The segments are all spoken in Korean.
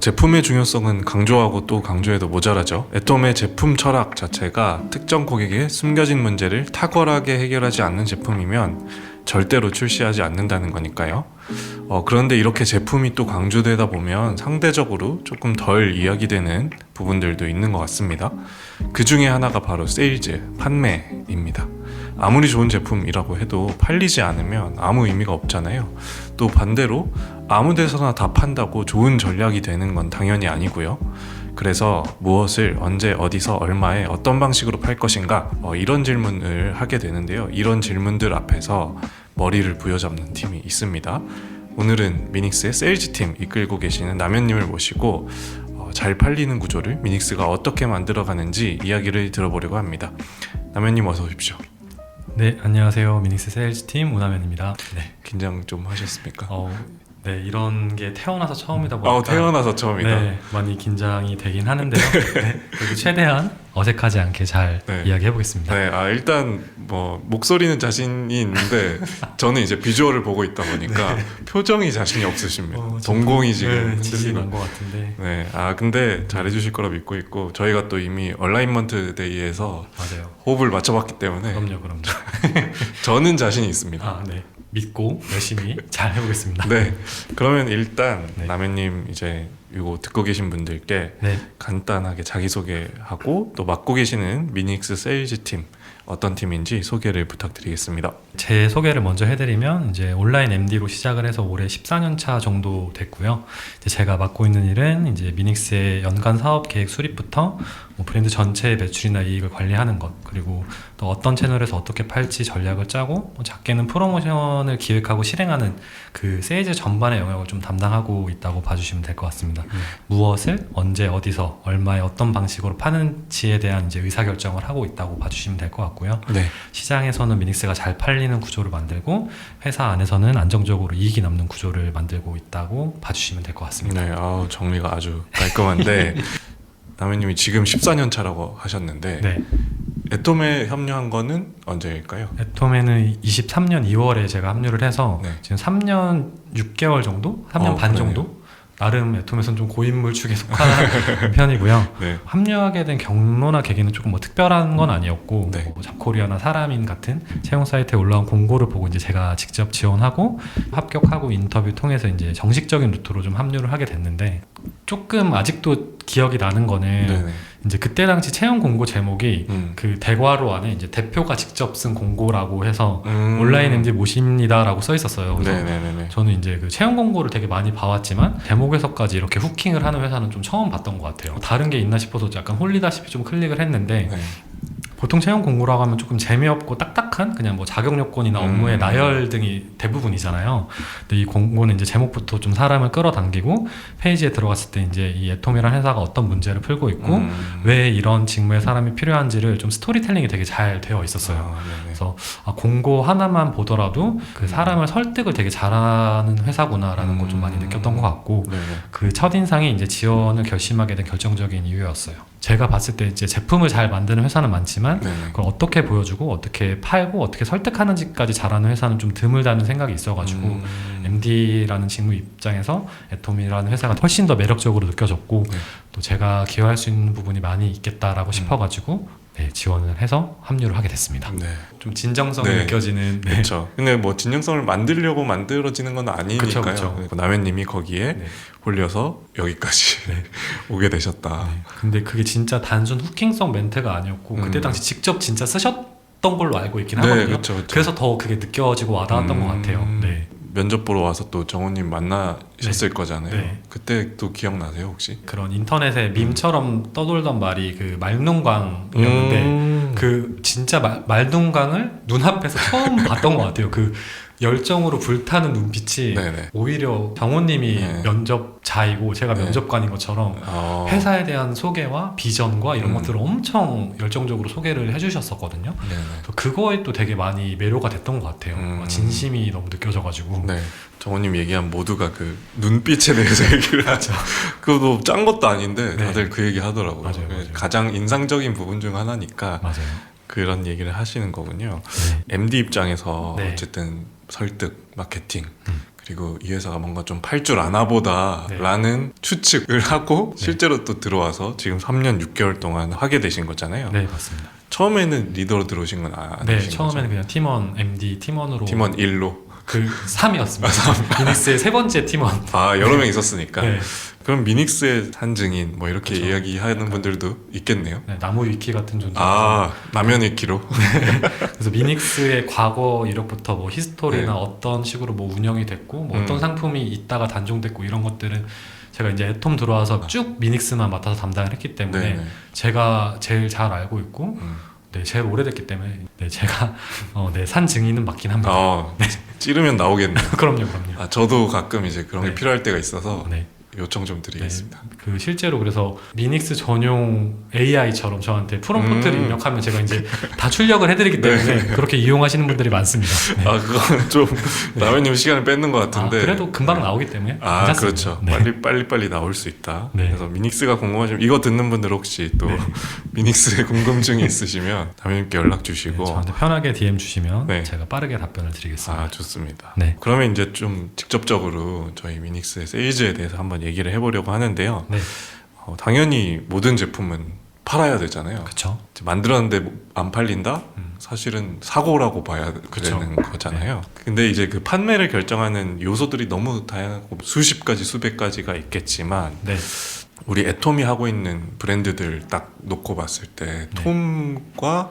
제품의 중요성은 강조하고 또 강조해도 모자라죠. 애톰의 제품 철학 자체가 특정 고객의 숨겨진 문제를 탁월하게 해결하지 않는 제품이면 절대로 출시하지 않는다는 거니까요. 그런데 이렇게 제품이 또 강조되다 보면 상대적으로 조금 덜 이야기되는 부분들도 있는 것 같습니다. 그 중에 하나가 바로 세일즈, 판매입니다. 아무리 좋은 제품이라고 해도 팔리지 않으면 아무 의미가 없잖아요. 또 반대로 아무 데서나 다 판다고 좋은 전략이 되는 건 당연히 아니고요. 그래서 무엇을 언제 어디서 얼마에 어떤 방식으로 팔 것인가 이런 질문을 하게 되는데요. 이런 질문들 앞에서 머리를 부여잡는 팀이 있습니다. 오늘은 미닉스의 세일즈 팀 이끌고 계시는 남현님을 모시고 잘 팔리는 구조를 미닉스가 어떻게 만들어가는지 이야기를 들어보려고 합니다. 남현님 어서 오십시오. 네, 안녕하세요. 미닉스 세일즈 팀 오남현입니다. 네. 긴장 좀 하셨습니까? 네, 이런 게 태어나서 처음이다 보니까 태어나서 처음이다. 네, 많이 긴장이 되긴 하는데요. 네, 그래도 최대한 어색하지 않게 잘 이야기해 보겠습니다. 네, 일단 목소리는 자신이 있는데 저는 이제 비주얼을 보고 있다 보니까 표정이 자신이 없으십니다. 동공이 지금 흔들리고 난 것 같은데. 네, 근데 잘해주실 거라 믿고 있고 저희가 또 이미 얼라인먼트 데이에서 맞아요. 호흡을 맞춰봤기 때문에 그럼요. 저는 자신이 있습니다. 네. 믿고 열심히 잘 해보겠습니다. 네, 그러면 일단 네. 남현님 이제 이거 듣고 계신 분들께 간단하게 자기소개하고 또 맡고 계시는 미닉스 세일즈 팀 어떤 팀인지 소개를 부탁드리겠습니다. 제 소개를 먼저 해드리면 이제 온라인 MD로 시작을 해서 올해 14년 차 정도 됐고요. 이제 제가 맡고 있는 일은 이제 미닉스의 연간 사업 계획 수립부터 브랜드 전체의 매출이나 이익을 관리하는 것, 그리고 또 어떤 채널에서 어떻게 팔지 전략을 짜고 작게는 프로모션을 기획하고 실행하는 그 세일즈 전반의 영역을 좀 담당하고 있다고 봐주시면 될 것 같습니다. 무엇을 언제 어디서 얼마에 어떤 방식으로 파는지에 대한 이제 의사결정을 하고 있다고 봐주시면 될 것 같고요. 네. 시장에서는 미닉스가 잘 팔리는 구조를 만들고 회사 안에서는 안정적으로 이익이 남는 구조를 만들고 있다고 봐주시면 될 것 같습니다. 네, 정리가 아주 깔끔한데 남현님이 지금 14년 차라고 하셨는데 애톰에 합류한 거는 언제일까요? 애톰에는 23년 2월에 제가 합류를 해서 지금 3년 6개월 정도? 3년 반 정도? 나름 애톰에서는 좀 고인물 축에 속한 편이고요. 합류하게 된 경로나 계기는 조금 특별한 건 아니었고 잡코리아나 사람인 같은 채용 사이트에 올라온 공고를 보고 이제 제가 직접 지원하고 합격하고 인터뷰 통해서 이제 정식적인 루트로 좀 합류를 하게 됐는데 조금 아직도 기억이 나는 거는 이제 그때 당시 채용 공고 제목이 그 대괄호 안에 이제 대표가 직접 쓴 공고라고 해서 온라인 MD 모십니다라고 써 있었어요. 그래서 저는 이제 그 채용 공고를 되게 많이 봐왔지만 제목에서까지 이렇게 후킹을 하는 회사는 좀 처음 봤던 것 같아요. 다른 게 있나 싶어서 약간 홀리다시피 좀 클릭을 했는데 보통 채용 공고라고 하면 조금 재미없고 딱딱한 그냥 자격 요건이나 업무의 나열 등이 대부분이잖아요. 근데 이 공고는 이제 제목부터 좀 사람을 끌어당기고 페이지에 들어갔을 때 이제 이 애톰이라는 회사가 어떤 문제를 풀고 있고 왜 이런 직무의 사람이 필요한지를 좀 스토리텔링이 되게 잘 되어 있었어요. 그래서 공고 하나만 보더라도 그 사람을 설득을 되게 잘하는 회사구나라는 걸 좀 많이 느꼈던 것 같고 그 첫인상이 이제 지원을 결심하게 된 결정적인 이유였어요. 제가 봤을 때 이제 제품을 잘 만드는 회사는 많지만 그걸 어떻게 보여주고 어떻게 팔고 어떻게 설득하는지까지 잘하는 회사는 좀 드물다는 생각이 있어가지고 MD라는 직무 입장에서 애톰이라는 회사가 훨씬 더 매력적으로 느껴졌고 또 제가 기여할 수 있는 부분이 많이 있겠다라고 싶어가지고 지원을 해서 합류를 하게 됐습니다. 좀 진정성이 느껴지는. 그렇죠. 근데 진정성을 만들려고 만들어지는 건 아니니까요. 그쵸. 남현님이 거기에 홀려서 여기까지 오게 되셨다. 근데 그게 진짜 단순 후킹성 멘트가 아니었고 그때 당시 직접 진짜 쓰셨던 걸로 알고 있긴 하거든요. 그쵸. 그래서 더 그게 느껴지고 와닿았던 것 같아요. 면접 보러 와서 또 정호님 만나셨을 거잖아요. 그때 또 기억나세요 혹시? 그런 인터넷에 밈처럼 떠돌던 말이 그 말눈광이었는데 그 진짜 말눈광을 눈앞에서 처음 봤던 것 같아요. 그 열정으로 불타는 눈빛이 오히려 정호님이 면접자이고 제가 면접관인 것처럼 회사에 대한 소개와 비전과 이런 것들을 엄청 열정적으로 소개를 해주셨었거든요. 그거에 또 되게 많이 매료가 됐던 것 같아요. 진심이 너무 느껴져가지고. 정호님 얘기한 모두가 그 눈빛에 대해서 얘기를 하죠. 그것도 짠 것도 아닌데 다들 그 얘기 하더라고요. 맞아요. 가장 인상적인 부분 중 하나니까 그런 얘기를 하시는 거군요. MD 입장에서 어쨌든 설득, 마케팅 그리고 이 회사가 뭔가 좀 팔 줄 아나 보다 네. 라는 추측을 하고 실제로 또 들어와서 지금 3년 6개월 동안 하게 되신 거잖아요. 네, 맞습니다. 처음에는 리더로 들어오신 건 아니신 네, 거죠? 처음에는 그냥 팀원, MD 팀원으로 팀원 1로. 그 3이었습니다. 미닉스의 세 번째 팀원. 아, 여러 명 있었으니까. 네. 그럼 미닉스의 한 증인 뭐 이렇게 그쵸. 이야기하는 분들도 있겠네요. 네, 나무 위키 같은 존재. 아, 라면 위키로. 그래서 미닉스의 과거 이력부터 뭐 히스토리나 네. 어떤 식으로 뭐 운영이 됐고 뭐 어떤 상품이 있다가 단종됐고 이런 것들은 제가 이제 애톰 들어와서 쭉 미닉스만 맡아서 담당을 했기 때문에 네네. 제가 제일 잘 알고 있고 네, 제일 오래됐기 때문에 네, 제가 네, 산 증인은 맞긴 합니다. 찌르면 나오겠네요. 그럼요. 아, 저도 가끔 이제 그런 게 네. 필요할 때가 있어서 네. 요청 좀 드리겠습니다. 그 실제로 그래서 미닉스 전용 AI처럼 저한테 프롬프트를 입력하면 제가 이제 다 출력을 해드리기 때문에 그렇게 이용하시는 분들이 많습니다. 네. 아, 그건 좀 라면님 시간을 뺏는 것 같은데. 그래도 금방 나오기 때문에 아, 괜찮습니다. 그렇죠. 네. 빨리 나올 수 있다. 네. 그래서 미닉스가 궁금하시면 이거 듣는 분들 혹시 또 미닉스에 궁금증이 있으시면 라면님께 연락 주시고. 네, 저한테 편하게 DM 주시면 네. 제가 빠르게 답변을 드리겠습니다. 아, 좋습니다. 네. 그러면 이제 좀 직접적으로 저희 미닉스의 세일즈에 대해서 한번 얘기를 해보려고 하는데요. 네. 당연히 모든 제품은 팔아야 되잖아요. 그렇죠. 만들었는데 안 팔린다? 사실은 사고라고 봐야 되는 거잖아요. 근데 이제 그 판매를 결정하는 요소들이 너무 다양하고 수십 가지, 수백 가지가 있겠지만 네. 우리 애톰이 하고 있는 브랜드들 딱 놓고 봤을 때 톰과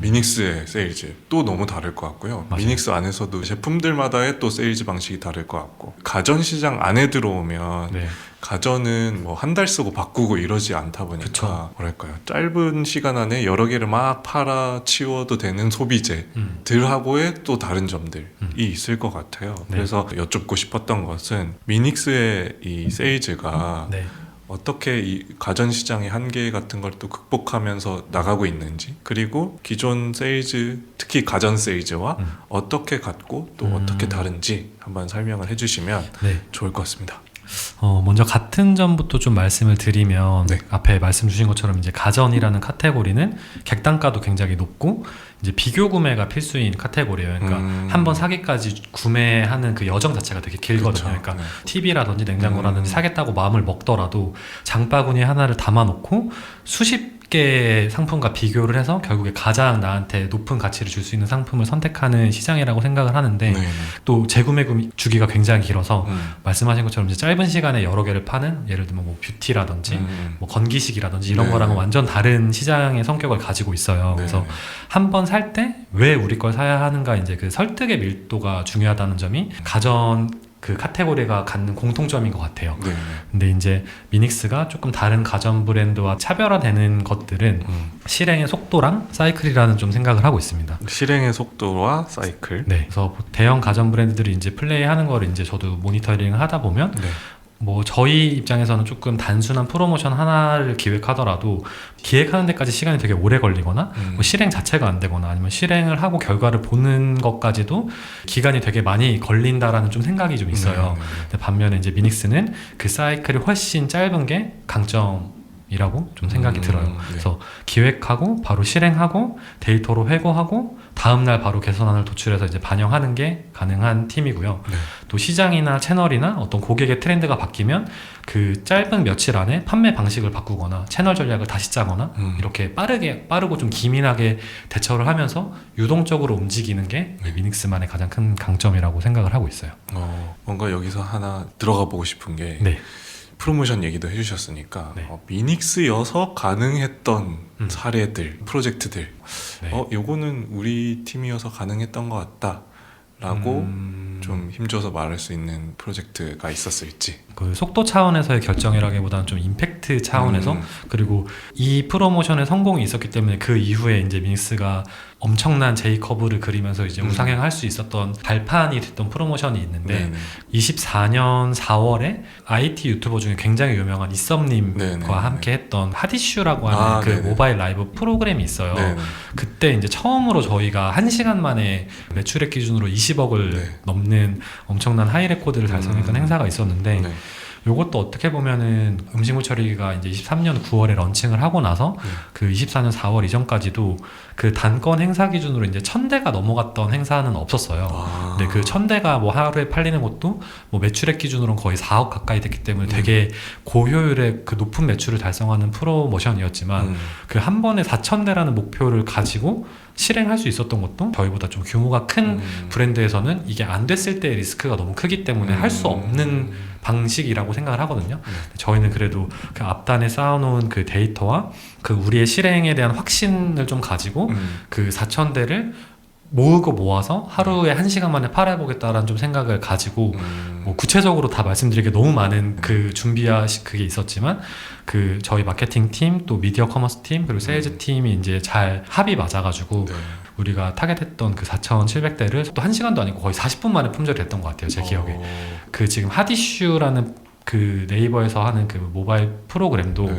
미닉스의 세일즈 또 너무 다를 것 같고요. 맞아요. 미닉스 안에서도 제품들마다의 또 세일즈 방식이 다를 것 같고 가전시장 안에 들어오면 네. 가전은 뭐 한 달 쓰고 바꾸고 이러지 않다 보니까 그쵸. 뭐랄까요, 짧은 시간 안에 여러 개를 막 팔아 치워도 되는 소비재들하고의 또 다른 점들이 있을 것 같아요. 네. 그래서 여쭙고 싶었던 것은 미닉스의 이 세일즈가 네. 어떻게 이 가전시장의 한계 같은 걸 또 극복하면서 나가고 있는지, 그리고 기존 세일즈, 특히 가전 세일즈와 어떻게 같고 또 어떻게 다른지 한번 설명을 해주시면 네. 좋을 것 같습니다. 먼저 같은 점부터 좀 말씀을 드리면 네. 앞에 말씀 주신 것처럼 이제 가전이라는 카테고리는 객단가도 굉장히 높고 이제 비교 구매가 필수인 카테고리예요. 그러니까 한 번 사기까지 구매하는 그 여정 자체가 되게 길거든요. 그렇죠. 그러니까 TV라든지 냉장고라든지 사겠다고 마음을 먹더라도 장바구니 하나를 담아놓고 수십 개의 상품과 비교를 해서 결국에 가장 나한테 높은 가치를 줄 수 있는 상품을 선택하는 시장이라고 생각을 하는데 네. 또 재구매 주기가 굉장히 길어서 말씀하신 것처럼 이제 짧은 시간에 여러 개를 파는, 예를 들면 뭐 뷰티라든지 뭐 건기식이라든지 이런 네. 거랑은 완전 다른 시장의 성격을 가지고 있어요. 그래서 한 번 살 때 왜 우리 걸 사야 하는가, 이제 그 설득의 밀도가 중요하다는 점이 가전 그 카테고리가 갖는 공통점인 것 같아요. 네. 근데 이제 미닉스가 조금 다른 가전 브랜드와 차별화되는 것들은 실행의 속도랑 사이클이라는 좀 생각을 하고 있습니다. 실행의 속도와 사이클. 네. 그래서 대형 가전 브랜드들이 이제 플레이하는 거를 이제 저도 모니터링을 하다 보면 네. 뭐 저희 입장에서는 조금 단순한 프로모션 하나를 기획하더라도 기획하는 데까지 시간이 되게 오래 걸리거나 뭐 실행 자체가 안 되거나 아니면 실행을 하고 결과를 보는 것까지도 기간이 되게 많이 걸린다라는 좀 생각이 좀 있어요. 근데 반면에 이제 미닉스는 그 사이클이 훨씬 짧은 게 강점이라고 좀 생각이 들어요. 그래서 기획하고 바로 실행하고 데이터로 회고하고 다음날 바로 개선안을 도출해서 이제 반영하는 게 가능한 팀이고요. 또 시장이나 채널이나 어떤 고객의 트렌드가 바뀌면 그 짧은 며칠 안에 판매 방식을 바꾸거나 채널 전략을 다시 짜거나 이렇게 빠르고 좀 기민하게 대처를 하면서 유동적으로 움직이는 게 미닉스만의 가장 큰 강점이라고 생각을 하고 있어요. 뭔가 여기서 하나 들어가 보고 싶은 게 네. 프로모션 얘기도 해주셨으니까 네. 미닉스여서 가능했던 사례들, 프로젝트들 네. 요거는 우리 팀이어서 가능했던 것 같다 라고 좀 힘줘서 말할 수 있는 프로젝트가 있었을지. 그 속도 차원에서의 결정이라기보다는 좀 임팩트 차원에서 그리고 이 프로모션의 성공이 있었기 때문에 그 이후에 이제 미닉스가 엄청난 J커브를 그리면서 이제 우상향할 수 있었던 발판이 됐던 프로모션이 있는데 네네. 24년 4월에 IT 유튜버 중에 굉장히 유명한 이썸님과 네네. 함께 했던 핫이슈라고 하는 그 네네. 모바일 라이브 프로그램이 있어요. 네네. 그때 이제 처음으로 저희가 1시간 만에 매출액 기준으로 20억을 네. 넘는 엄청난 하이 레코드를 달성했던 행사가 있었는데 네. 요것도 어떻게 보면은 음식물 처리가 이제 23년 9월에 런칭을 하고 나서 그 24년 4월 이전까지도 그 단건 행사 기준으로 이제 1000대가 넘어갔던 행사는 없었어요. 근데 그 1000대가 뭐 하루에 팔리는 것도 뭐 매출액 기준으로는 거의 4억 가까이 됐기 때문에 되게 고효율의 그 높은 매출을 달성하는 프로모션이었지만 그 한 번에 4000대라는 목표를 가지고 실행할 수 있었던 것도 저희보다 좀 규모가 큰 브랜드에서는 이게 안 됐을 때의 리스크가 너무 크기 때문에 할 수 없는 방식이라고 생각을 하거든요. 저희는 그래도 그 앞단에 쌓아놓은 그 데이터와 그 우리의 실행에 대한 확신을 좀 가지고 그 4000대를 모으고 모아서 하루에 1시간 만에 팔아보겠다라는 좀 생각을 가지고 뭐 구체적으로 다 말씀드리기 너무 많은 그 준비와 그게 있었지만 그 저희 마케팅 팀 또 미디어 커머스 팀 그리고 세일즈 팀이 이제 잘 합이 맞아가지고 우리가 타겟했던 그 4,700대를 또 1시간도 아니고 거의 40분 만에 품절이 됐던 것 같아요. 제 기억에. 그 지금 핫이슈라는 그 네이버에서 하는 그 모바일 프로그램도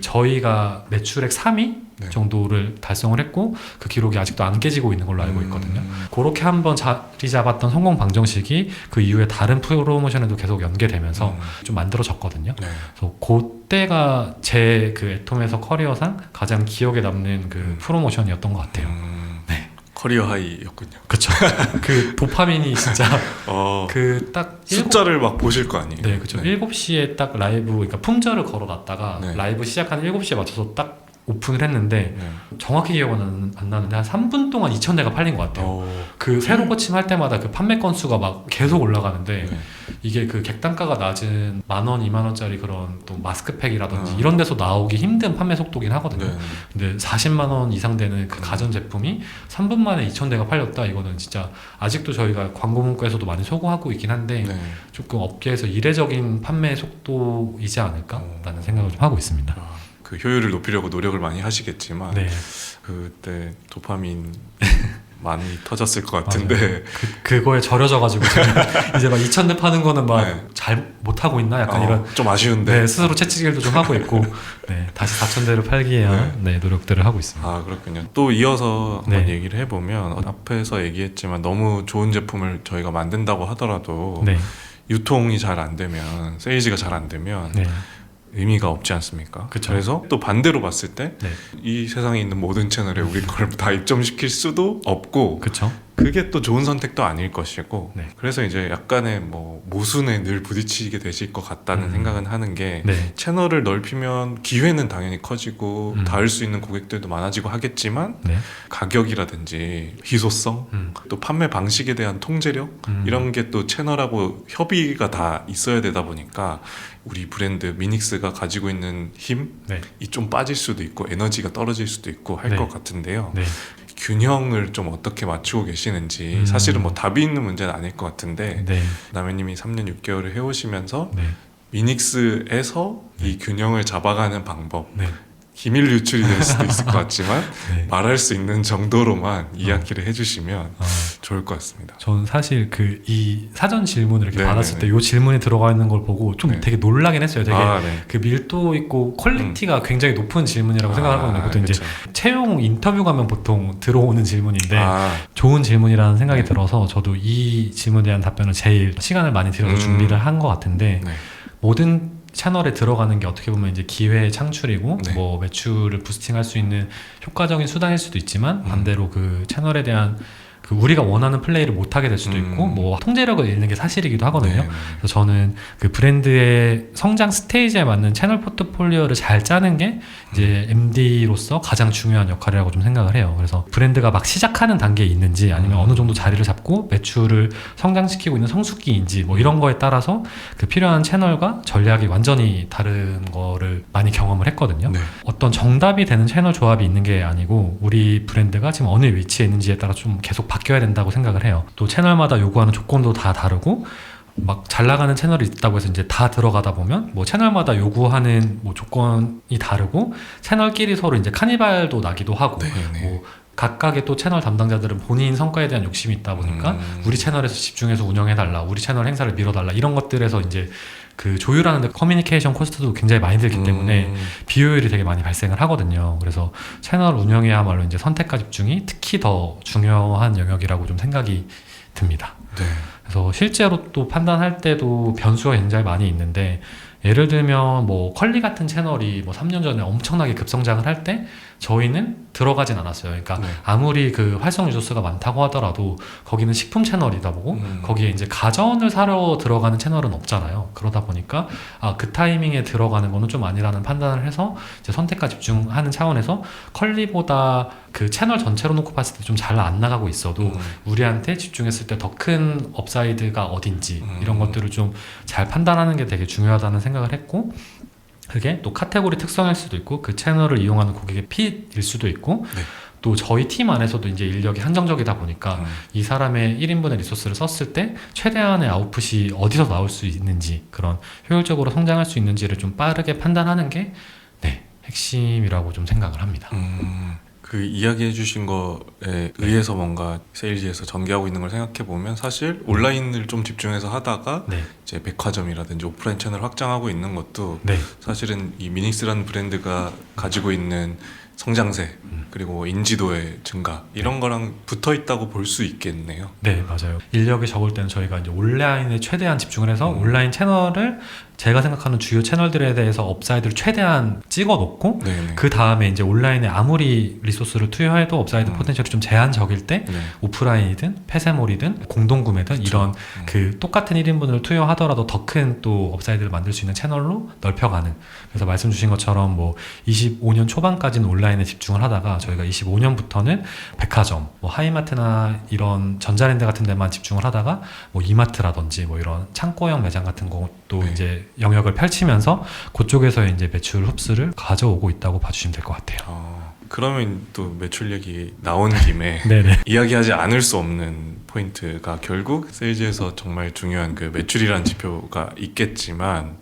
저희가 매출액 3위 정도를 달성을 했고 그 기록이 아직도 안 깨지고 있는 걸로 알고 있거든요. 그렇게 한번 자리 잡았던 성공 방정식이 그 이후에 다른 프로모션에도 계속 연계되면서 좀 만들어졌거든요. 그래서 그때가 제 그 애톰에서 커리어상 가장 기억에 남는 그 프로모션이었던 것 같아요. 네. 커리어 하이였군요. 그쵸. 그 도파민이 진짜 그 딱 숫자를 막 보실 거 아니에요. 네, 그쵸. 7시에 딱 라이브, 그러니까 품절을 걸어놨다가 라이브 시작하는 7시에 맞춰서 딱 오픈을 했는데 정확히 기억은 안 나는데 한 3분 동안 2,000대가 팔린 것 같아요. 그 새로 고침할 때마다 그 판매 건수가 막 계속 올라가는데 이게 그 객단가가 낮은 10,000원, 20,000원짜리 그런 또 마스크팩이라든지 이런 데서 나오기 힘든 판매 속도긴 하거든요. 근데 40만 원 이상 되는 그 가전 제품이 3분 만에 2,000대가 팔렸다. 이거는 진짜 아직도 저희가 광고 문구에서도 많이 소구하고 있긴 한데 조금 업계에서 이례적인 판매 속도이지 않을까라는 생각을 좀 하고 있습니다. 그 효율을 높이려고 노력을 많이 하시겠지만 그때 도파민 많이 터졌을 것 같은데 그거에 절여져가지고 이제 막 2,000대 파는 거는 막 잘 못하고 있나 약간 이런 좀 아쉬운데 스스로 채찍질도 좀 하고 있고 다시 4,000대를 팔기 위한 노력들을 하고 있습니다. 그렇군요. 또 이어서 한번 얘기를 해보면 앞에서 얘기했지만 너무 좋은 제품을 저희가 만든다고 하더라도 유통이 잘 안 되면 세일즈가 잘 안 되면 의미가 없지 않습니까? 그쵸. 그래서 또 반대로 봤을 때 이 세상에 있는 모든 채널에 우리 걸 다 입점시킬 수도 없고 그쵸. 그게 또 좋은 선택도 아닐 것이고 그래서 이제 약간의 뭐 모순에 늘 부딪히게 되실 것 같다는 생각은 하는 게 채널을 넓히면 기회는 당연히 커지고 닿을 수 있는 고객들도 많아지고 하겠지만 가격이라든지 희소성 또 판매 방식에 대한 통제력 이런 게 또 채널하고 협의가 다 있어야 되다 보니까 우리 브랜드 미닉스가 가지고 있는 힘이 좀 빠질 수도 있고 에너지가 떨어질 수도 있고 할 것 같은데요. 균형을 좀 어떻게 맞추고 계시는지 사실은 뭐 답이 있는 문제는 아닐 것 같은데 남해님이 3년 6개월을 해오시면서 미닉스에서 이 균형을 잡아가는 방법 기밀 유출이 될 수도 있을 것 같지만 말할 수 있는 정도로만 이야기를 해주시면 좋을 것 같습니다. 저는 사실 그 이 사전 질문을 이렇게 받았을 때 이 질문이 들어가 있는 걸 보고 좀 되게 놀라긴 했어요. 되게 그 밀도 있고 퀄리티가 굉장히 높은 질문이라고 생각하거든요. 보통 이제 채용 인터뷰 가면 보통 들어오는 질문인데 좋은 질문이라는 생각이 들어서 저도 이 질문에 대한 답변을 제일 시간을 많이 들여서 준비를 한 것 같은데 모든 채널에 들어가는 게 어떻게 보면 이제 기회 창출이고 뭐 매출을 부스팅할 수 있는 효과적인 수단일 수도 있지만 반대로 그 채널에 대한 그 우리가 원하는 플레이를 못하게 될 수도 있고 뭐 통제력을 잃는 게 사실이기도 하거든요. 그래서 저는 그 브랜드의 성장 스테이지에 맞는 채널 포트폴리오를 잘 짜는 게 이제 MD로서 가장 중요한 역할이라고 좀 생각을 해요. 그래서 브랜드가 막 시작하는 단계에 있는지 아니면 어느 정도 자리를 잡고 매출을 성장시키고 있는 성숙기인지 뭐 이런 거에 따라서 그 필요한 채널과 전략이 완전히 다른 거를 많이 경험을 했거든요. 어떤 정답이 되는 채널 조합이 있는 게 아니고 우리 브랜드가 지금 어느 위치에 있는지에 따라 좀 계속 바뀌어야 된다고 생각을 해요. 또 채널마다 요구하는 조건도 다 다르고 막 잘 나가는 채널이 있다고 해서 이제 다 들어가다 보면 뭐 채널마다 요구하는 뭐 조건이 다르고 채널끼리 서로 이제 카니발도 나기도 하고 뭐 각각의 또 채널 담당자들은 본인 성과에 대한 욕심이 있다 보니까 우리 채널에서 집중해서 운영해달라, 우리 채널 행사를 밀어달라 이런 것들에서 이제 그 조율하는데 커뮤니케이션 코스트도 굉장히 많이 들기 때문에 비효율이 되게 많이 발생을 하거든요. 그래서 채널 운영이야말로 이제 선택과 집중이 특히 더 중요한 영역이라고 좀 생각이 듭니다. 그래서 실제로 또 판단할 때도 변수가 굉장히 많이 있는데, 예를 들면 뭐 컬리 같은 채널이 뭐 3년 전에 엄청나게 급성장을 할 때 저희는 들어가진 않았어요. 그러니까 네. 아무리 그 활성 유저수가 많다고 하더라도 거기는 식품 채널이다 보고 거기에 이제 가전을 사러 들어가는 채널은 없잖아요. 그러다 보니까 그 타이밍에 들어가는 거는 좀 아니라는 판단을 해서 이제 선택과 집중하는 차원에서 컬리보다 그 채널 전체로 놓고 봤을 때 좀 잘 안 나가고 있어도 우리한테 집중했을 때 더 큰 업사이드가 어딘지 이런 것들을 좀 잘 판단하는 게 되게 중요하다는 생각을 했고, 그게 또 카테고리 특성일 수도 있고 그 채널을 이용하는 고객의 핏일 수도 있고, 네. 또 저희 팀 안에서도 이제 인력이 한정적이다 보니까 이 사람의 1인분의 리소스를 썼을 때 최대한의 아웃풋이 어디서 나올 수 있는지, 그런 효율적으로 성장할 수 있는지를 좀 빠르게 판단하는 게 핵심이라고 좀 생각을 합니다. 그 이야기해 주신 거에 의해서 뭔가 세일즈에서 전개하고 있는 걸 생각해 보면 사실 온라인을 좀 집중해서 하다가 이제 백화점이라든지 오프라인 채널 확장하고 있는 것도 사실은 이 미닉스라는 브랜드가 가지고 있는 성장세 그리고 인지도의 증가 이런 거랑 붙어 있다고 볼 수 있겠네요. 네, 맞아요. 인력이 적을 때는 저희가 이제 온라인에 최대한 집중을 해서 온라인 채널을 제가 생각하는 주요 채널들에 대해서 업사이드를 최대한 찍어 놓고 그 다음에 이제 온라인에 아무리 리소스를 투여해도 업사이드 포텐셜이 좀 제한적일 때 오프라인이든 폐쇄몰이든 공동구매든 이런 그 똑같은 1인분을 투여하더라도 더 큰 또 업사이드를 만들 수 있는 채널로 넓혀가는, 그래서 말씀 주신 것처럼 뭐 25년 초반까지는 온라인에 집중을 하다가 저희가 25년부터는 백화점, 뭐 하이마트나 이런 전자랜드 같은 데만 집중을 하다가 뭐 이마트라든지 뭐 이런 창고형 매장 같은 것도 이제 영역을 펼치면서 그쪽에서 이제 매출 흡수를 가져오고 있다고 봐주시면 될 것 같아요. 그러면 또 매출 얘기 나온 김에 이야기하지 않을 수 없는 포인트가 결국 세일즈에서 정말 중요한 그 매출이라는 지표가 있겠지만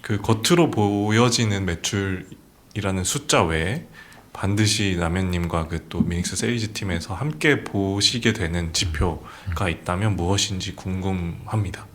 그 겉으로 보여지는 매출이라는 숫자 외에 반드시 남현님과 그 또 미닉스 세일즈 팀에서 함께 보시게 되는 지표가 있다면 무엇인지 궁금합니다.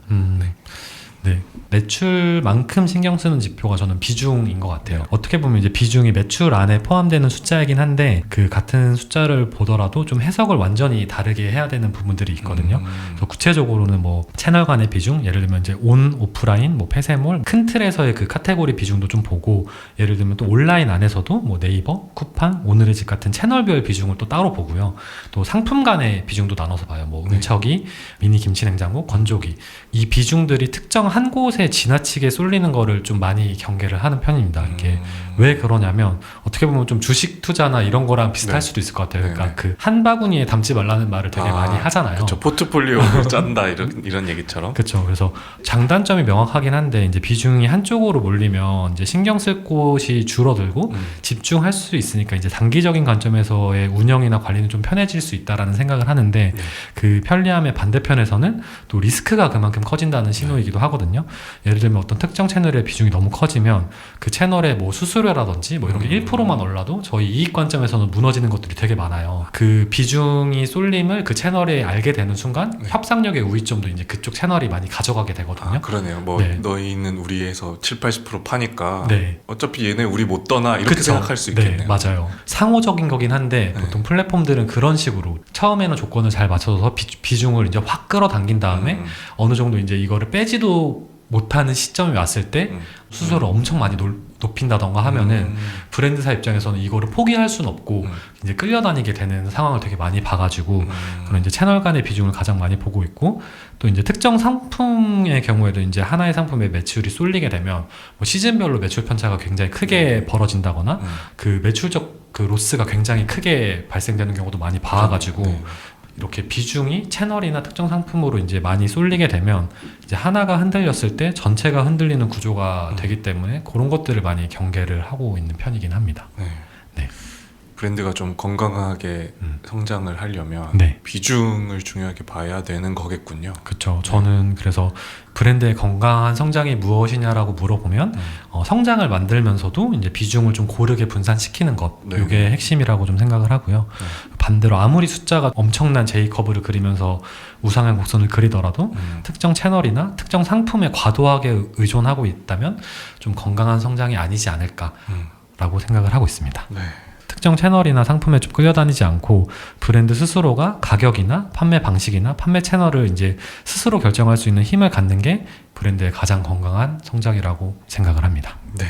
네, 매출만큼 신경 쓰는 지표가 저는 비중인 것 같아요. 어떻게 보면 이제 비중이 매출 안에 포함되는 숫자이긴 한데 그 같은 숫자를 보더라도 좀 해석을 완전히 다르게 해야 되는 부분들이 있거든요. 그래서 구체적으로는 뭐 채널 간의 비중, 예를 들면 이제 온, 오프라인, 뭐 폐쇄몰, 큰 틀에서의 그 카테고리 비중도 좀 보고, 예를 들면 또 온라인 안에서도 뭐 네이버, 쿠팡, 오늘의 집 같은 채널별 비중을 또 따로 보고요. 또 상품 간의 비중도 나눠서 봐요. 뭐 응척이, 미니 김치냉장고, 건조기, 이 비중들이 특정 한 곳에 지나치게 쏠리는 거를 좀 많이 경계를 하는 편입니다. 이게 왜 그러냐면 어떻게 보면 좀 주식 투자나 이런 거랑 비슷할 수도 있을 것 같아요. 그러니까 그 한 바구니에 담지 말라는 말을 되게 많이 하잖아요. 그렇죠. 포트폴리오를 짠다 이런 얘기처럼. 그렇죠. 그래서 장단점이 명확하긴 한데 이제 비중이 한쪽으로 몰리면 이제 신경 쓸 곳이 줄어들고 집중할 수 있으니까 이제 단기적인 관점에서의 운영이나 관리는 좀 편해질 수 있다라는 생각을 하는데 그 편리함의 반대편에서는 또 리스크가 그만큼 커진다는 신호이기도 하거든요. 예를 들면 어떤 특정 채널의 비중이 너무 커지면 그 채널의 뭐 수수료라든지 뭐 이런 게 1%만 올라도 저희 이익 관점에서는 무너지는 것들이 되게 많아요. 그 비중이 쏠림을 그 채널에 알게 되는 순간 협상력의 우위점도 이제 그쪽 채널이 많이 가져가게 되거든요. 그러네요. 뭐 너희는 우리에서 7-80% 파니까 어차피 얘네 우리 못 떠나 이렇게 생각할 수 있겠네요. 맞아요. 상호적인 거긴 한데 보통 플랫폼들은 그런 식으로 처음에는 조건을 잘 맞춰서 비중을 이제 확 끌어당긴 다음에 어느 정도 이제 이거를 빼지도 못하는 시점이 왔을 때 수수료를 엄청 많이 높인다던가 하면은 브랜드사 입장에서는 이거를 포기할 수는 없고 이제 끌려다니게 되는 상황을 되게 많이 봐가지고 그런 이제 채널 간의 비중을 가장 많이 보고 있고, 또 이제 특정 상품의 경우에도 이제 하나의 상품의 매출이 쏠리게 되면 뭐 시즌별로 매출 편차가 굉장히 크게 벌어진다거나 그 매출적 그 로스가 굉장히 크게 발생되는 경우도 많이 봐가지고 이렇게 비중이 채널이나 특정 상품으로 이제 많이 쏠리게 되면 이제 하나가 흔들렸을 때 전체가 흔들리는 구조가 되기 때문에 그런 것들을 많이 경계를 하고 있는 편이긴 합니다. 브랜드가 좀 건강하게 성장을 하려면 비중을 중요하게 봐야 되는 거겠군요. 그렇죠. 저는 그래서 브랜드의 건강한 성장이 무엇이냐라고 물어보면 성장을 만들면서도 이제 비중을 좀 고르게 분산시키는 것, 이게 핵심이라고 좀 생각을 하고요. 반대로 아무리 숫자가 엄청난 J커브를 그리면서 우상향 곡선을 그리더라도 특정 채널이나 특정 상품에 과도하게 의존하고 있다면 좀 건강한 성장이 아니지 않을까라고 생각을 하고 있습니다. 특정 채널이나 상품에 좀 끌려다니지 않고 브랜드 스스로가 가격이나 판매 방식이나 판매 채널을 이제 스스로 결정할 수 있는 힘을 갖는 게 브랜드의 가장 건강한 성장이라고 생각을 합니다. 네.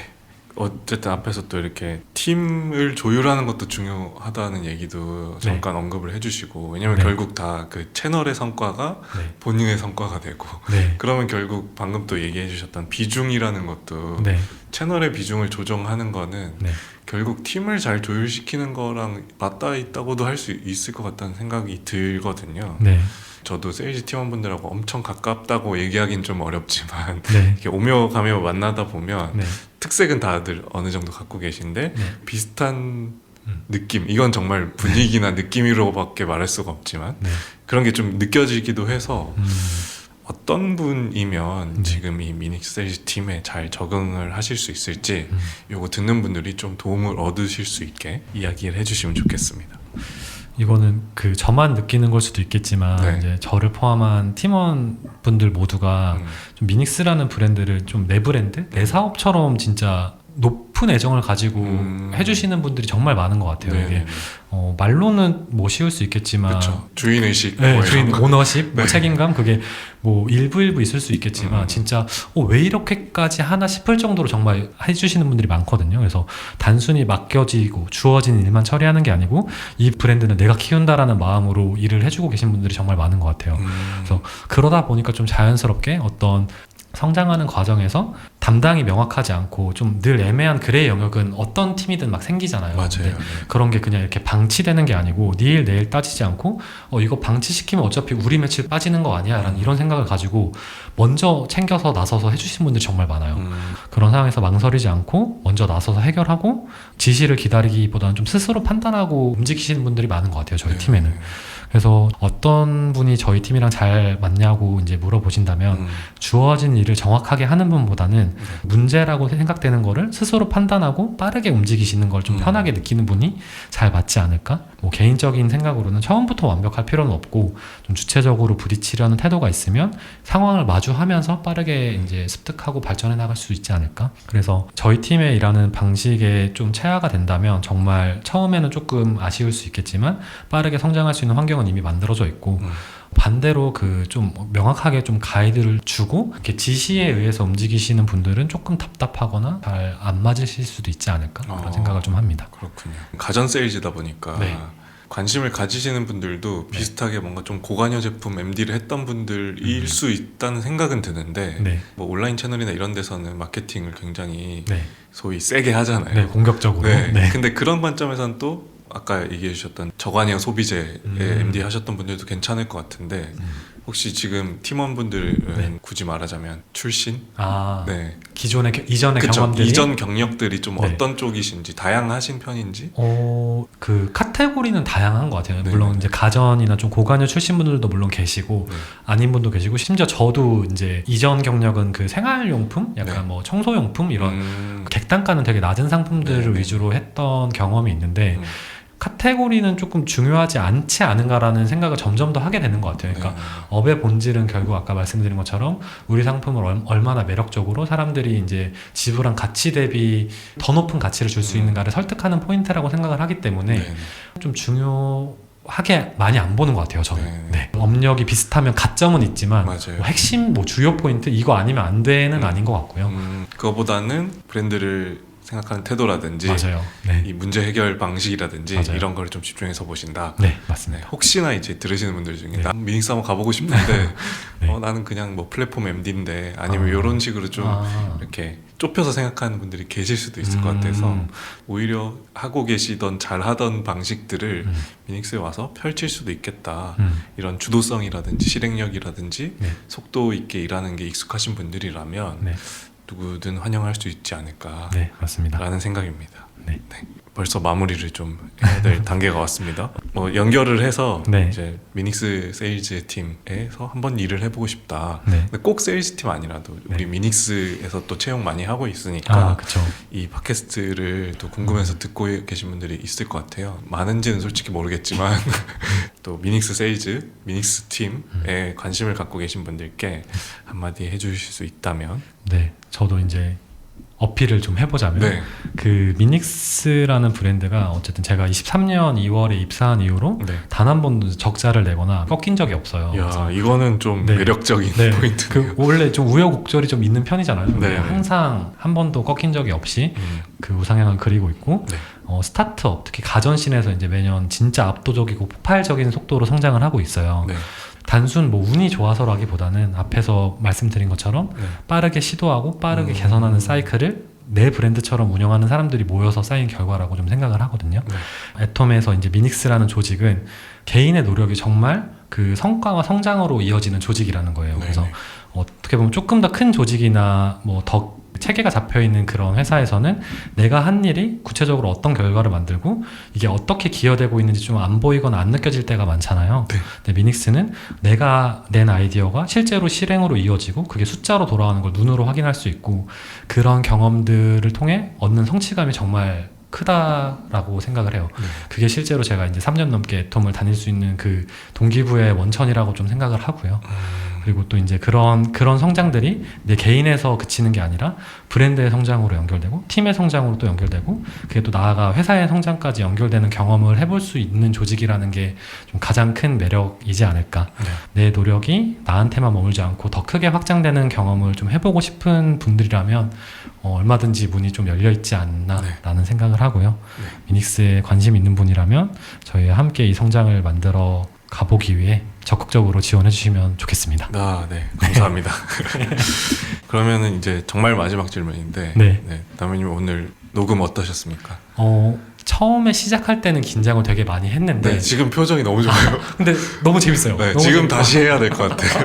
어쨌든 앞에서 또 이렇게 팀을 조율하는 것도 중요하다는 얘기도 잠깐 언급을 해주시고, 왜냐면 결국 다 그 채널의 성과가 본인의 성과가 되고, 그러면 결국 방금 또 얘기해 주셨던 비중이라는 것도 채널의 비중을 조정하는 거는 결국 팀을 잘 조율시키는 거랑 맞닿아 있다고도 할 수 있을 것 같다는 생각이 들거든요. 저도 세일즈 팀원분들하고 엄청 가깝다고 얘기하긴 좀 어렵지만 이렇게 오며 가며 만나다 보면 특색은 다들 어느 정도 갖고 계신데 비슷한 느낌, 이건 정말 분위기나 느낌으로밖에 말할 수가 없지만 그런 게 좀 느껴지기도 해서 어떤 분이면 지금 이 미닉스 세일즈 팀에 잘 적응을 하실 수 있을지 요거 듣는 분들이 좀 도움을 얻으실 수 있게 이야기를 해주시면 좋겠습니다. 이거는 그 저만 느끼는 걸 수도 있겠지만 이제 저를 포함한 팀원분들 모두가 좀 미닉스라는 브랜드를 좀 내 브랜드, 내 사업처럼 진짜 높은 애정을 가지고 해주시는 분들이 정말 많은 것 같아요. 이게 말로는 뭐 쉬울 수 있겠지만 주인의식, 주인 오너십, 뭐 책임감, 그게 뭐 일부 있을 수 있겠지만 진짜 왜 이렇게까지 하나 싶을 정도로 정말 해주시는 분들이 많거든요. 그래서 단순히 맡겨지고 주어진 일만 처리하는 게 아니고 이 브랜드는 내가 키운다라는 마음으로 일을 해주고 계신 분들이 정말 많은 것 같아요. 그래서 그러다 보니까 좀 자연스럽게 어떤 성장하는 과정에서 담당이 명확하지 않고 좀 늘 애매한 그레이 영역은 어떤 팀이든 막 생기잖아요. 맞아요. 그런 게 그냥 이렇게 방치되는 게 아니고 일 내일 따지지 않고 이거 방치시키면 어차피 우리 매출 빠지는 거 아니야 라는 이런 생각을 가지고 먼저 챙겨서 나서서 해주신 분들이 정말 많아요. 그런 상황에서 망설이지 않고 먼저 나서서 해결하고 지시를 기다리기보다는 좀 스스로 판단하고 움직이시는 분들이 많은 것 같아요. 저희 팀에는. 그래서 어떤 분이 저희 팀이랑 잘 맞냐고 이제 물어보신다면 주어진 일을 정확하게 하는 분보다는 문제라고 생각되는 거를 스스로 판단하고 빠르게 움직이시는 걸 좀 편하게 느끼는 분이 잘 맞지 않을까? 뭐 개인적인 생각으로는 처음부터 완벽할 필요는 없고 좀 주체적으로 부딪히려는 태도가 있으면 상황을 마주하면서 빠르게 이제 습득하고 발전해 나갈 수 있지 않을까? 그래서 저희 팀에 일하는 방식에 좀 체화가 된다면 정말 처음에는 조금 아쉬울 수 있겠지만 빠르게 성장할 수 있는 환경은 이미 만들어져 있고 반대로 그 좀 명확하게 좀 가이드를 주고 이렇게 지시에 의해서 움직이시는 분들은 조금 답답하거나 잘 안 맞으실 수도 있지 않을까 그런 생각을 좀 합니다. 그렇군요. 가전 세일즈다 보니까 관심을 가지시는 분들도 비슷하게 뭔가 좀 고관여 제품 MD를 했던 분들일 수 있다는 생각은 드는데 뭐 온라인 채널이나 이런 데서는 마케팅을 굉장히 소위 세게 하잖아요. 공격적으로. 근데 그런 관점에서는 또 아까 얘기해 주셨던 저관여 소비재에 MD 하셨던 분들도 괜찮을 것 같은데 혹시 지금 팀원분들은 굳이 말하자면 출신? 기존의 이전의 경험들이 이전 경력들이 좀 어떤 쪽이신지 다양하신 편인지? 그 카테고리는 다양한 것 같아요. 물론 이제 가전이나 좀 고관여 출신 분들도 물론 계시고 아닌 분도 계시고 심지어 저도 이제 이전 경력은 그 생활용품, 약간 뭐 청소용품 이런 객단가는 되게 낮은 상품들을 위주로 했던 경험이 있는데. 카테고리는 조금 중요하지 않지 않은가라는 생각을 점점 더 하게 되는 것 같아요. 그러니까 업의 본질은 결국 아까 말씀드린 것처럼 우리 상품을 얼마나 매력적으로 사람들이 이제 지불한 가치 대비 더 높은 가치를 줄 수 있는가를 설득하는 포인트라고 생각을 하기 때문에 좀 중요하게 많이 안 보는 것 같아요. 저는. 업력이 비슷하면 가점은 있지만 뭐 핵심 뭐 주요 포인트 이거 아니면 안 돼는 아닌 것 같고요. 그거보다는 브랜드를 생각하는 태도라든지 이 문제 해결 방식이라든지 이런 걸 좀 집중해서 보신다. 맞습니다. 혹시나 이제 들으시는 분들 중에 나 미닉스 한번 가보고 싶은데 나는 그냥 뭐 플랫폼 MD인데 아니면 이런 식으로 좀 이렇게 좁혀서 생각하는 분들이 계실 수도 있을 것 같아서 오히려 하고 계시던 잘하던 방식들을 미닉스에 와서 펼칠 수도 있겠다. 이런 주도성이라든지 실행력이라든지 속도 있게 일하는 게 익숙하신 분들이라면 누구든 환영할 수 있지 않을까 맞습니다. 라는 생각입니다. 벌써 마무리를 좀 해야 될 단계가 왔습니다. 뭐 연결을 해서 이제 미닉스 세일즈 팀에서 한번 일을 해보고 싶다. 근데 꼭 세일즈 팀 아니라도 우리 미닉스에서 또 채용 많이 하고 있으니까 이 팟캐스트를 또 궁금해서 듣고 계신 분들이 있을 것 같아요. 많은지는 솔직히 모르겠지만 또 미닉스 세일즈, 미닉스 팀에 관심을 갖고 계신 분들께 한마디 해주실 수 있다면 저도 이제 어필을 좀 해보자면 그 미닉스라는 브랜드가 어쨌든 제가 23년 2월에 입사한 이후로 네. 단 한 번도 적자를 내거나 꺾인 적이 없어요. 야, 이거는 좀 네. 매력적인 네. 포인트. 그 원래 좀 우여곡절이 좀 있는 편이잖아요. 네. 항상 한 번도 꺾인 적이 없이 그 우상향을 그리고 있고 네. 스타트업 특히 가전신에서 이제 매년 진짜 압도적이고 폭발적인 속도로 성장을 하고 있어요. 네. 단순 뭐 운이 좋아서라기보다는 앞에서 말씀드린 것처럼 네. 빠르게 시도하고 빠르게 개선하는 사이클을 내 브랜드처럼 운영하는 사람들이 모여서 쌓인 결과라고 좀 생각을 하거든요. 네. 애톰에서 이제 미닉스라는 조직은 개인의 노력이 정말 그 성과와 성장으로 이어지는 조직이라는 거예요. 네. 그래서 어떻게 보면 조금 더 큰 조직이나 뭐 더 체계가 잡혀 있는 그런 회사에서는 내가 한 일이 구체적으로 어떤 결과를 만들고 이게 어떻게 기여되고 있는지 좀 안 보이거나 안 느껴질 때가 많잖아요. 네. 근데 미닉스는 내가 낸 아이디어가 실제로 실행으로 이어지고 그게 숫자로 돌아오는 걸 눈으로 확인할 수 있고 그런 경험들을 통해 얻는 성취감이 정말 크다라고 생각을 해요. 그게 실제로 제가 이제 3년 넘게 애톰을 다닐 수 있는 그 동기부여의 원천이라고 좀 생각을 하고요. 그리고 또 이제 그런 성장들이 내 개인에서 그치는 게 아니라 브랜드의 성장으로 연결되고 팀의 성장으로 또 연결되고 그게 또 나아가 회사의 성장까지 연결되는 경험을 해볼 수 있는 조직이라는 게 좀 가장 큰 매력이지 않을까. 네. 내 노력이 나한테만 머물지 않고 더 크게 확장되는 경험을 좀 해보고 싶은 분들이라면 얼마든지 문이 좀 열려있지 않나라는 생각을 하고요. 미닉스에 관심 있는 분이라면 저희와 함께 이 성장을 만들어 가보기 위해 적극적으로 지원해 주시면 좋겠습니다. 아, 네. 감사합니다. 그러면은 이제 정말 마지막 질문인데 네. 남현님 오늘 녹음 어떠셨습니까? 처음에 시작할 때는 긴장을 되게 많이 했는데 네, 지금 표정이 너무 좋아요. 근데 너무 재밌어요. 네, 너무 지금 재밌고. 다시 해야 될 것 같아요.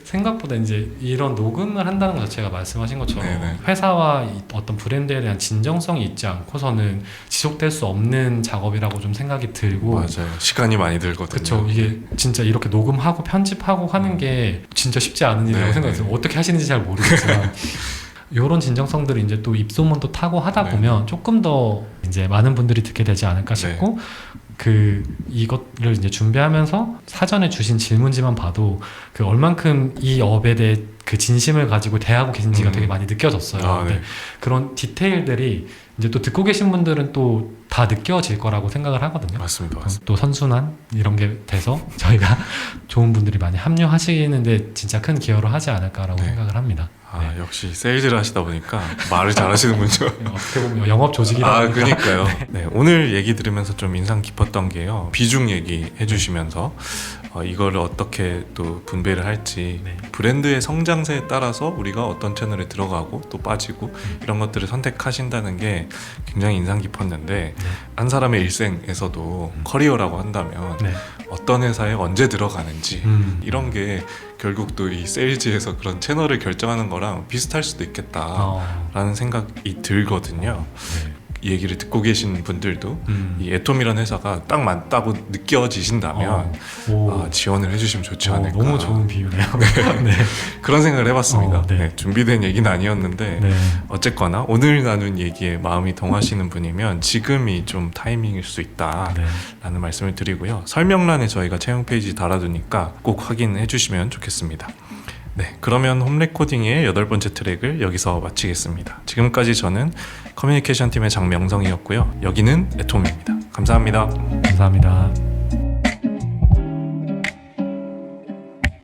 생각보다 이제 이런 녹음을 한다는 것 자체가 말씀하신 것처럼 네네. 회사와 어떤 브랜드에 대한 진정성이 있지 않고서는 지속될 수 없는 작업이라고 좀 생각이 들고 맞아요. 시간이 많이 들거든요. 그렇죠. 이게 진짜 이렇게 녹음하고 편집하고 하는 게 진짜 쉽지 않은 일이라고 네, 생각했어요. 네. 어떻게 하시는지 잘 모르겠지만 이런 진정성들을 이제 또 입소문도 타고 하다 네. 보면 조금 더 이제 많은 분들이 듣게 되지 않을까 싶고 이것을 이제 준비하면서 사전에 주신 질문지만 봐도 그 얼만큼 이 업에 대해 그 진심을 가지고 대하고 계신지가 되게 많이 느껴졌어요. 아, 네. 근데 그런 디테일들이 이제 또 듣고 계신 분들은 또 다 느껴질 거라고 생각을 하거든요. 맞습니다. 또 선순환 이런 게 돼서 저희가 좋은 분들이 많이 합류하시는데 진짜 큰 기여를 하지 않을까라고 네. 생각을 합니다. 아, 역시 세일즈를 하시다 보니까 말을 잘하시는군요. 어떻게 보면 영업 조직이다 아, 보니까 그러니까요. 네, 오늘 얘기 들으면서 좀 인상 깊었던 게요. 비중 얘기해 주시면서 이거를 어떻게 또 분배를 할지 네. 브랜드의 성장세에 따라서 우리가 어떤 채널에 들어가고 또 빠지고 이런 것들을 선택하신다는 게 굉장히 인상 깊었는데 한 사람의 일생에서도 커리어라고 한다면 네. 어떤 회사에 언제 들어가는지 이런 게 결국 또 이 세일즈에서 그런 채널을 결정하는 거랑 비슷할 수도 있겠다라는 생각이 들거든요. 네. 이 얘기를 듣고 계신 분들도 이 애톰이라는 회사가 딱 맞다고 느껴지신다면 지원을 해주시면 좋지 않을까. 너무 좋은 비유네요. 네. 그런 생각을 해봤습니다. 네. 네, 준비된 얘기는 아니었는데 네. 어쨌거나 오늘 나눈 얘기에 마음이 동하시는 분이면 지금이 좀 타이밍일 수 있다라는 네. 말씀을 드리고요. 설명란에 저희가 채용 페이지 달아두니까 꼭 확인해 주시면 좋겠습니다. 네, 그러면 홈레코딩의 8번째 트랙을 여기서 마치겠습니다. 지금까지 저는 커뮤니케이션 팀의 장명성이었고요. 여기는 애톰입니다. 감사합니다. 감사합니다.